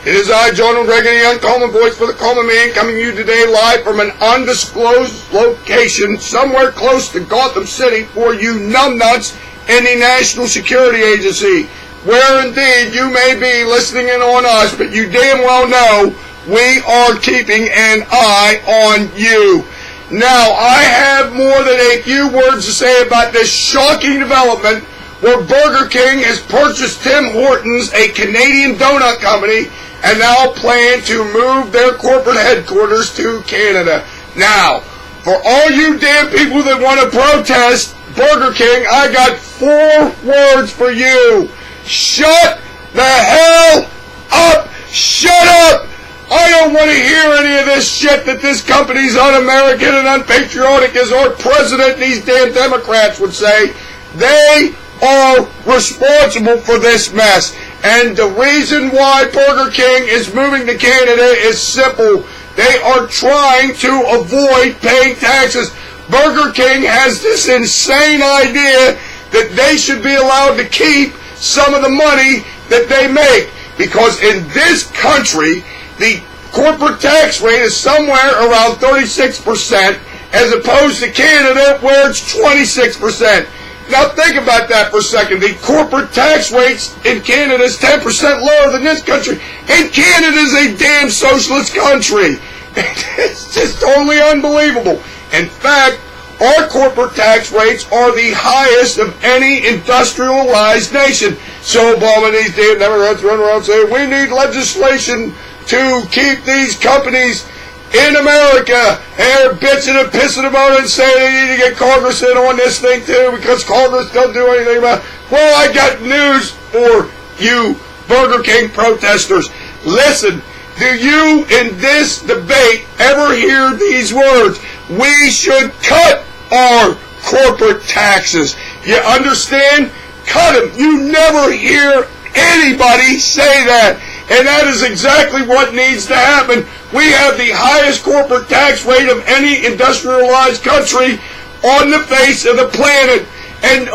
It is I, John Gregory, the uncommon voice for the common man, coming to you today live from an undisclosed location somewhere close to Gotham City for you numbnuts in the National Security Agency, where indeed you may be listening in on us, but you damn well know we are keeping an eye on you. Now, I have more than a few words to say about this shocking development where Burger King has purchased Tim Hortons, a Canadian donut company, and now plan to move their corporate headquarters to Canada. Now, for all you damn people that want to protest Burger King, I got 4 words for you. Shut the hell up! Shut up! I don't want to hear any of this shit that this company's un-American and unpatriotic as our president and these damn Democrats would say. They are responsible for this mess. And the reason why Burger King is moving to Canada is simple. They are trying to avoid paying taxes. Burger King has this insane idea that they should be allowed to keep some of the money that they make. Because in this country, the corporate tax rate is somewhere around 36%, as opposed to Canada, where it's 26%. Now think about that for a second. The corporate tax rates in Canada is 10% lower than this country. And Canada's a damn socialist country. It's just totally unbelievable. In fact, our corporate tax rates are the highest of any industrialized nation. So Obama and these damn Democrats run around saying, we need legislation to keep these companies in America, and they're bitching and pissing about it and saying they need to get Congress in on this thing too because Congress don't do anything about it. Well, I got news for you Burger King protesters. Listen, do you in this debate ever hear these words? We should cut our corporate taxes. You understand? Cut them. You never hear anybody say that. And that is exactly what needs to happen. We have the highest corporate tax rate of any industrialized country on the face of the planet. And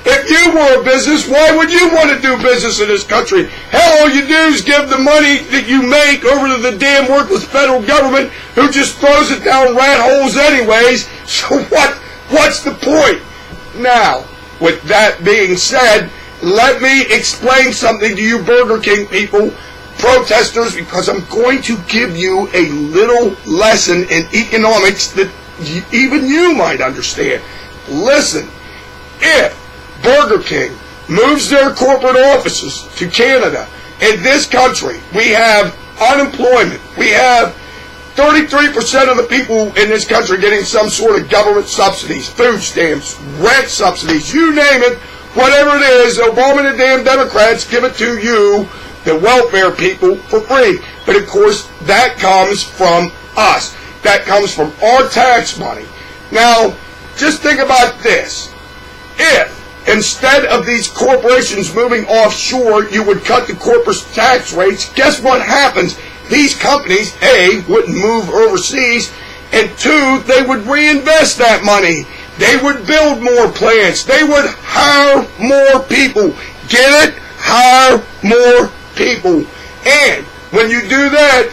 if you were a business, why would you want to do business in this country? Hell, all you do is give the money that you make over to the damn worthless federal government who just throws it down rat holes anyways. So what's the point? Now, with that being said, let me explain something to you Burger King people, protesters, because I'm going to give you a little lesson in economics that even you might understand. Listen, if Burger King moves their corporate offices to Canada, in this country, we have unemployment. We have 33% of the people in this country getting some sort of government subsidies, food stamps, rent subsidies, you name it, whatever it is, Obama and the damn Democrats give it to you, the welfare people, for free. But of course, that comes from us. That comes from our tax money. Now, just think about this. If, instead of these corporations moving offshore, you would cut the corporate tax rates, guess what happens? These companies, A, wouldn't move overseas, and 2, they would reinvest that money. They would build more plants. They would hire more people. Get it? Hire more people. And when you do that,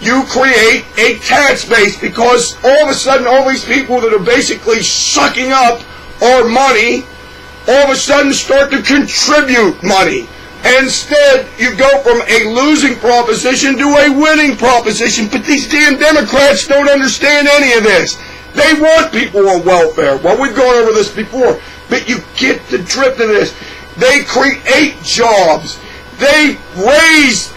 you create a tax base, because all of a sudden all these people that are basically sucking up our money all of a sudden start to contribute money. Instead, you go from a losing proposition to a winning proposition. But these damn Democrats don't understand any of this. They want people on welfare. Well, we've gone over this before, but you get the drift of this. They create jobs. They raise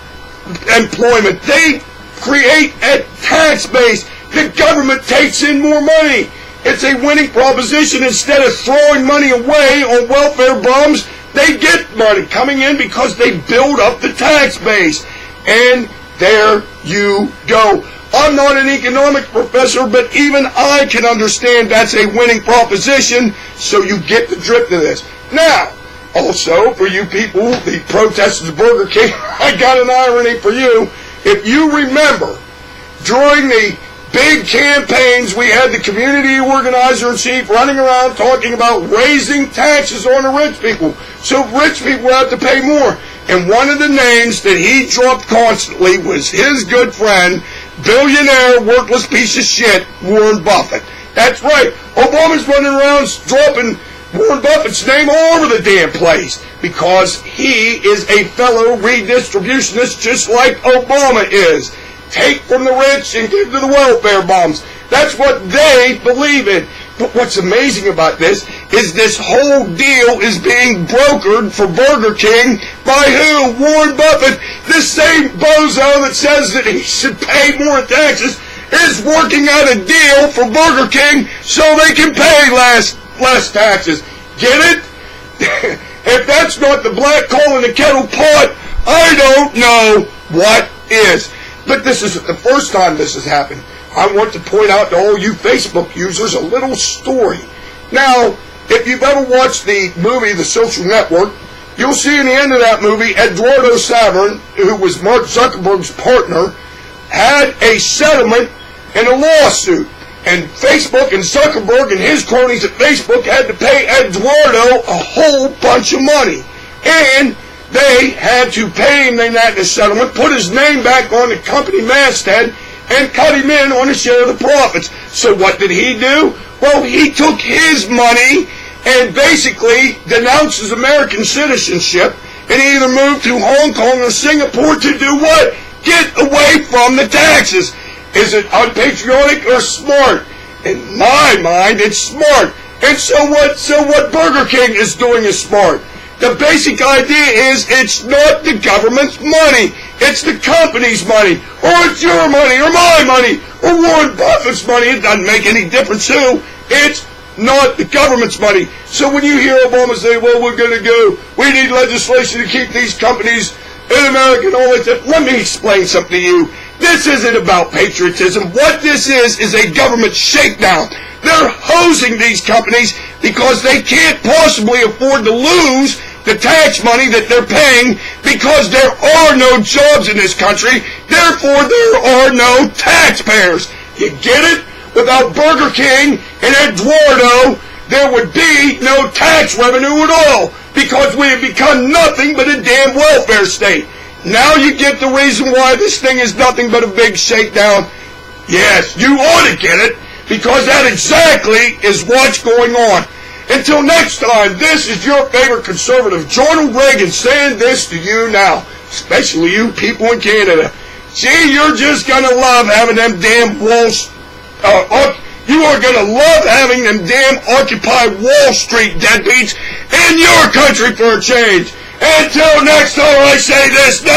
employment. They create a tax base. The government takes in more money. It's a winning proposition. Instead of throwing money away on welfare bums, they get money coming in because they build up the tax base. And there you go. I'm not an economics professor, but even I can understand that's a winning proposition, so you get the drift of this. Now, also, for you people, the protesters of Burger King, I got an irony for you. If you remember, during the big campaigns, we had the community organizer-in-chief running around talking about raising taxes on the rich people, so rich people have to pay more. And one of the names that he dropped constantly was his good friend, billionaire, worthless piece of shit, Warren Buffett. That's right. Obama's running around dropping Warren Buffett's name all over the damn place because he is a fellow redistributionist just like Obama is. Take from the rich and give to the welfare bums. That's what they believe in. But what's amazing about this is this whole deal is being brokered for Burger King by who? Warren Buffett. This same bozo that says that he should pay more taxes is working out a deal for Burger King so they can pay less taxes. Get it? If that's not the black coal in the kettle pot, I don't know what is. But this isn't the first time this has happened. I want to point out to all you Facebook users a little story. Now, if you've ever watched the movie The Social Network, you'll see in the end of that movie, Eduardo Saverin, who was Mark Zuckerberg's partner, had a settlement in a lawsuit. And Facebook and Zuckerberg and his cronies at Facebook had to pay Eduardo a whole bunch of money. And they had to pay him in that settlement, put his name back on the company masthead, and cut him in on a share of the profits. So what did he do? Well, he took his money and basically denounced his American citizenship, and he either moved to Hong Kong or Singapore to do what? Get away from the taxes. Is it unpatriotic or smart? In my mind, it's smart. And so what Burger King is doing is smart. The basic idea is it's not the government's money. It's the company's money. Or it's your money, or my money, or Warren Buffett's money. It doesn't make any difference who. It's not the government's money. So when you hear Obama say, well, we need legislation to keep these companies in America and all that, let me explain something to you. This isn't about patriotism. What this is a government shakedown. They're hosing these companies because they can't possibly afford to lose the tax money that they're paying because there are no jobs in this country. Therefore, there are no taxpayers. You get it? Without Burger King and Eduardo, there would be no tax revenue at all because we have become nothing but a damn welfare state. Now you get the reason why this thing is nothing but a big shakedown. Yes, you ought to get it, because that exactly is what's going on. Until next time, this is your favorite conservative, Ronald Reagan, saying this to you now, especially you people in Canada. Gee, you're just going to love having them damn walls, you are going to love having them damn Occupy Wall Street deadbeats in your country for a change. Until next time I say this, no!